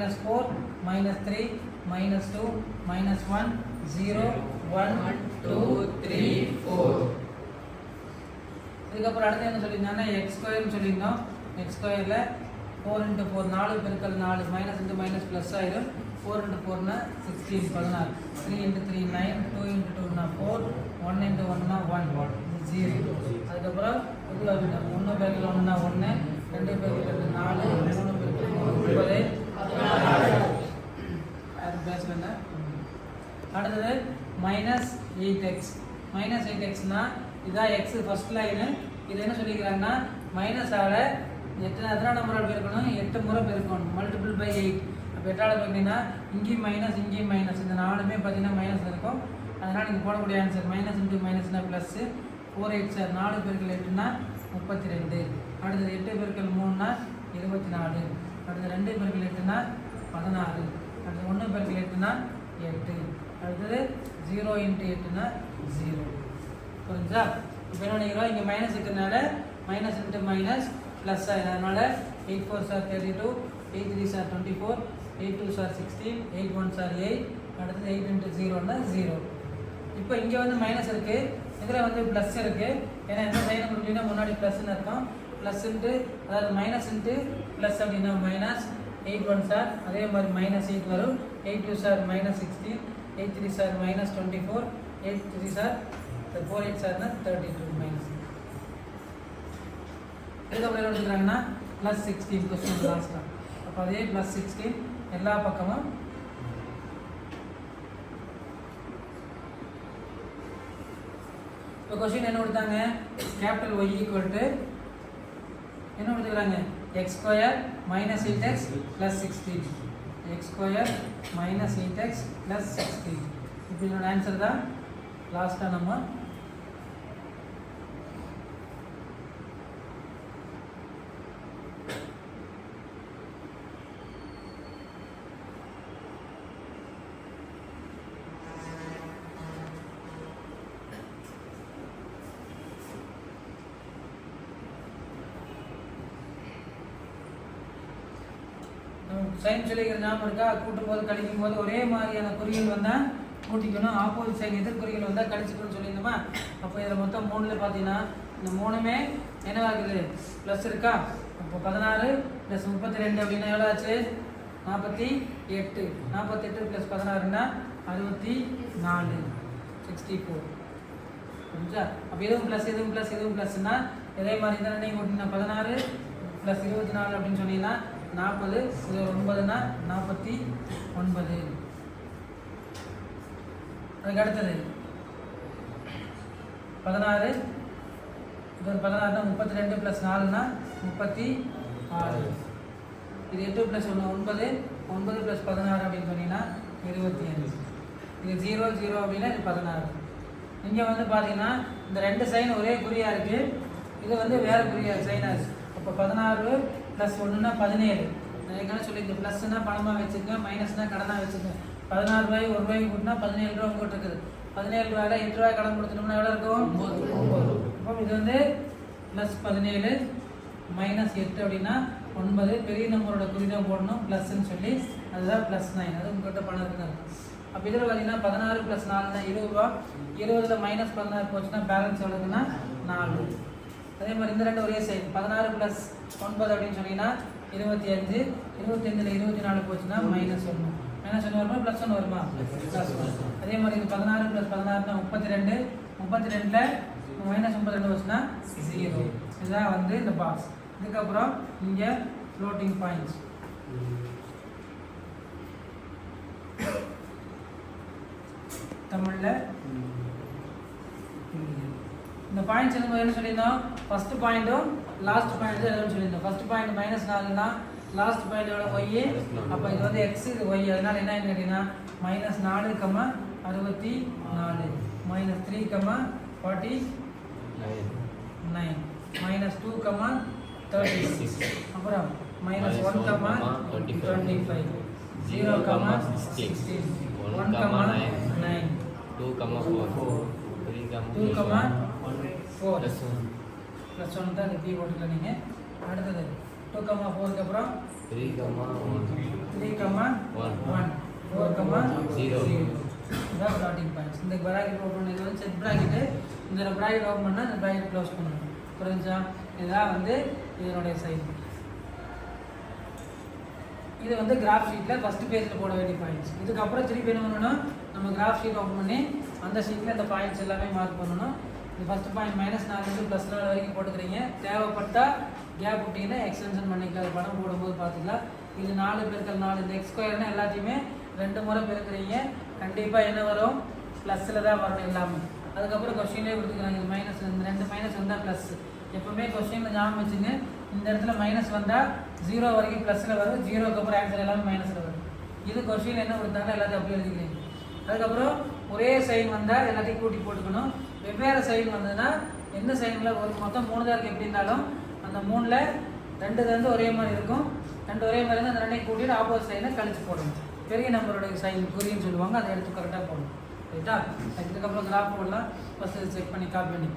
minus 4 minus 3 minus 2 minus 1 0 1 2 3 4 இதுக்கப்புறம் அடுத்து என்ன சொல்லியிருந்தாங்கன்னா எக்ஸ் ஸ்கொயர்னு சொல்லியிருந்தோம். எக்ஸ் ஸ்கொயரில் 4 × 4 4 பெருக்கல் 4 மைனஸ் இன்ட்டு மைனஸ் ப்ளஸ் ஆயிரும். 4 × 4 16 16 3 × 3 9 2 × 2 4 1 × 1 1 0. அதுக்கப்புறம் இது 1 பெருக்கல் 1 1 2 பெருக்கல் 2 4 3 பெருக்கல் 3 9 அடுத்தது மைனஸ் 8x. மைனஸ் 8xனா இதான் எக்ஸ் ஃபர்ஸ்ட் லைனு. இது என்ன சொல்லிக்கிறாங்கன்னா மைனஸ் ஆட எத்தனை நம்பரால் பெருக்கணும், 8 முறை பெருக்கணும், மல்டிபிள் பை 8. அப்போ 8ஆல் பெருக்கினா இங்கேயும் மைனஸ் இந்த 4மே பார்த்தீங்கன்னா மைனஸ் இருக்கும். அதனால் நீங்கள் போடக்கூடிய ஆன்சர் மைனஸ் இன்ட்டு மைனஸ்னா ப்ளஸ்ஸு 4 8 சார் 4 பெருக்கல் 8னா 32. அடுத்தது 8 பெருக்கல் 3னா 24. அடுத்தது 2 பெருக்கல் 8னா 16. அடுத்தது 1 பெருக்கல் 8னா 8. அடுத்தது 0 × 8னா 0. புரிஞ்சா? இப்போ என்ன பண்ணிக்கிறோம், இங்கே மைனஸ் இருக்கிறதுனால மைனஸ் இன்ட்டு மைனஸ் ப்ளஸ் ஆகிடும். அதனால் 8 4 சார் 32, 8 3 சார் 24, 8 2 சார் 16, 8 1 சார் 8. அடுத்தது 8 × 0னா 0. இப்போ இங்கே வந்து மைனஸ் இருக்குது, இதில் வந்து ப்ளஸ் இருக்குது. ஏன்னா எந்த சைனை கொடுத்தீங்கன்னா முன்னாடி ப்ளஸ்ன்னு இருக்கும். ப்ளஸ் இன்ட்டு அதாவது மைனஸ் இன்ட்டு ப்ளஸ் அப்படின்னா மைனஸ் 8 1 சார் அதே மாதிரி மைனஸ் 8 வரும். 8 2 sir minus 16, 8 3 sir minus 24, 8 3 sir 4 8 சார்னா 32 மைனஸ். இதுக்கப்புறம் என்ன எடுத்துக்கிறாங்கன்னா ப்ளஸ் 16 கொஸ்டின் லாஸ்ட்டாக. அப்போ அதே ப்ளஸ் 16 எல்லா பக்கமும் இப்போ கொஸ்டின் என்ன கொடுத்தாங்க, கேபிட்டல் ஒய் ஈக்குவல் டு என்ன கொடுத்துக்கிறாங்க, x square minus 8x plus 16. X square minus 8x plus 16. இப்போ இதோட ஆன்சர் தான் லாஸ்ட்டாக நம்ம சைன் சொல்லிக்கிற ஞாபகம் இருக்கா, கூட்டும் போது கழிக்கும் போது ஒரே மாதிரியான குறிகள் வந்தால் கூட்டிக்கணும், ஆப்போசிட் சைன் எதிர்குறிகள் வந்தால் கழிச்சுக்கணும்னு சொல்லியிருந்தோமா. அப்போ இதில் மொத்தம் 3ல் பார்த்தீங்கன்னா இந்த 3மே என்னவாகுது, ப்ளஸ் இருக்கா. அப்போ 16 + 32 அப்படின்னா எவ்வளோ ஆச்சு, 48. 48 + 16னா 64, 64. புரிஞ்சா? அப்போ எதுவும் ப்ளஸ்னா இதே மாதிரி தான் நீங்கள் கூட்டிங்கன்னா 16 + 24 அப்படின்னு சொன்னீங்கன்னா 40. இது 9னா 49. அதுக்கு அடுத்தது 16, இது 16னா 32 + 4னா 36. இது 8 + 1 9, 9 + 16 அப்படின்னு சொன்னீங்கன்னா 25. இது 0 0 அப்படின்னா இது 16. இங்கே வந்து பார்த்தீங்கன்னா இந்த 2 சைன் ஒரே குறியாக இருக்குது, இது வந்து வேறு குறியாக சைனாக இருக்குது. அப்போ 16 + 1னா 17. நான் ஏற்கனவே சொல்லியிருக்கேன், ப்ளஸ்னா பணமாக வச்சுக்கோங்க, மைனஸ்னா கடனாக வச்சுக்கோங்க. 16 ரூபாய் 1 ரூபாய்க்கு கூட்டினா 17 ரூபா உங்கள்கிட்ட இருக்குது. 17 ரூபாயில் 8 ரூபாய் கடன் கொடுத்துட்டோம்னா எவ்வளோ இருக்கும், 9. அப்போ இது வந்து +17 -8 அப்படின்னா 9. பெரிய நம்பரோட குறிதான் போடணும் ப்ளஸ்ன்னு சொல்லி, அதுதான் +9. அது உங்கள்கிட்ட பணம் இருக்குன்னு. அப்போ இதில் பார்த்தீங்கன்னா 16 + 4னா 20 ரூபா. 20ல் -16 போச்சுன்னா பேலன்ஸ் எவ்வளோக்குன்னா 4. அதே மாதிரி இந்த 2 ஒரே சைடு 16 + 9 அப்படின்னு சொன்னீங்கன்னா 25. 25ல் 24 போச்சுன்னா -1. -1 வருமா +1 வருமா, +1. அதே மாதிரி இது 16 + 16னா 32. 32ல் -32 வச்சுன்னா 0. இதுதான் வந்து இந்த பாக்ஸ். இதுக்கப்புறம் இங்கே ஃப்ளோட்டிங் பாயிண்ட்ஸ். தமிழில் இந்த பாயிண்ட்ஸ் என்ன சொல்லியிருந்தோம், ஃபஸ்ட்டு பாயிண்ட்டும் லாஸ்ட் பாயிண்ட் எதுவும் சொல்லியிருந்தோம். ஃபஸ்ட் பாயிண்ட் -4னா லாஸ்ட் பாயிண்ட் எவ்வளோ ஒய். அப்போ இது வந்து எக்ஸ், இது ஒய். அதனால் என்ன கேட்டிங்கன்னா -4, 64 -3, 49 -2, 36. அப்புறம் -1, 25, 0, 16, 1, 9, 2, 4, 3, +1 தான் இந்த பி போட்டுக்கலாம் நீங்கள். அடுத்தது 2, 4க்கு அப்புறம் 3, 1 4, 0 இதான் ஸ்டார்டிங் பாயிண்ட்ஸ். இந்த ப்ராக்கெட் ஓப்பன் பண்ணி இது வந்து செட் ப்ராக்கெட்டு. இந்த ப்ராக்கெட் ஓப்பன் பண்ணால் இந்த ப்ராக்கெட் க்ளோஸ் பண்ணணும். புரிஞ்சா? இதுதான் வந்து இதனுடைய சைன். இது வந்து கிராஃப் ஷீட்டில் ஃபஸ்ட் பேஜில் போட வேண்டிய பாயிண்ட்ஸ். இதுக்கப்புறம் திருப்பி என்ன பண்ணணும், நம்ம கிராஃப் ஷீட் ஓப்பன் பண்ணி அந்த ஷீட்டில் இந்த பாயிண்ட்ஸ் எல்லாமே மார்க் பண்ணணும். இது ஃபஸ்ட்டு பாயிண்ட் -4 +4 வரைக்கும் போட்டுக்கிறீங்க. தேவைப்பட்டால் கேப் விட்டிங்கன்னா எக்ஸ்டென்ஷன் பண்ணிக்கலாம். அது படம் போடும்போது பார்த்துக்கலாம். இது 4 × 4 இந்த எக்ஸ்கொயர்னு எல்லாத்தையுமே 2 முறை பெருக்கிறீங்க. கண்டிப்பாக என்ன வரும், ப்ளஸில் தான் வரணும் எல்லாமே. அதுக்கப்புறம் கொஸ்டின்லேயே கொடுத்துக்கிறாங்க இது மைனஸ், இந்த 2 மைனஸ் வந்தால் ப்ளஸ். எப்போவுமே கொஸ்டினில் ஞாபகம் வச்சுங்க, இந்த இடத்துல மைனஸ் வந்தால் 0 வரைக்கும் ப்ளஸில் வரும், 0க்கு அப்புறம் ஆன்சர் எல்லாமே மைனஸில் வரும். இது கொஸ்டின் என்ன கொடுத்தாங்க எல்லாத்தையும் அப்படியே எழுதிக்கிறீங்க. அதுக்கப்புறம் ஒரே சைன் வந்தால் எல்லாத்தையும் கூட்டி போட்டுக்கணும். வெவ்வேறு சைன் வந்ததுன்னா எந்த சைனில் ஒரு மொத்தம் 3 தான் இருக்குது, எப்படி இருந்தாலும் அந்த 3ல் 2 வந்து ஒரே மாதிரி இருக்கும். 2 ஒரே மாதிரி இருந்தால் அந்த 2ஐயும் கூட்டிட்டு ஆப்போசிட் சைனை கழிச்சு போடணும். பெரிய நம்பருடைய சைன் குறின்னு சொல்லுவாங்க, அதை எடுத்து கரெக்டாக போடணும். ரைட்டா? இதுக்கப்புறம் கிராஃப் போடலாம். ஃபஸ்ட்டு செக் பண்ணி காப்பி பண்ணி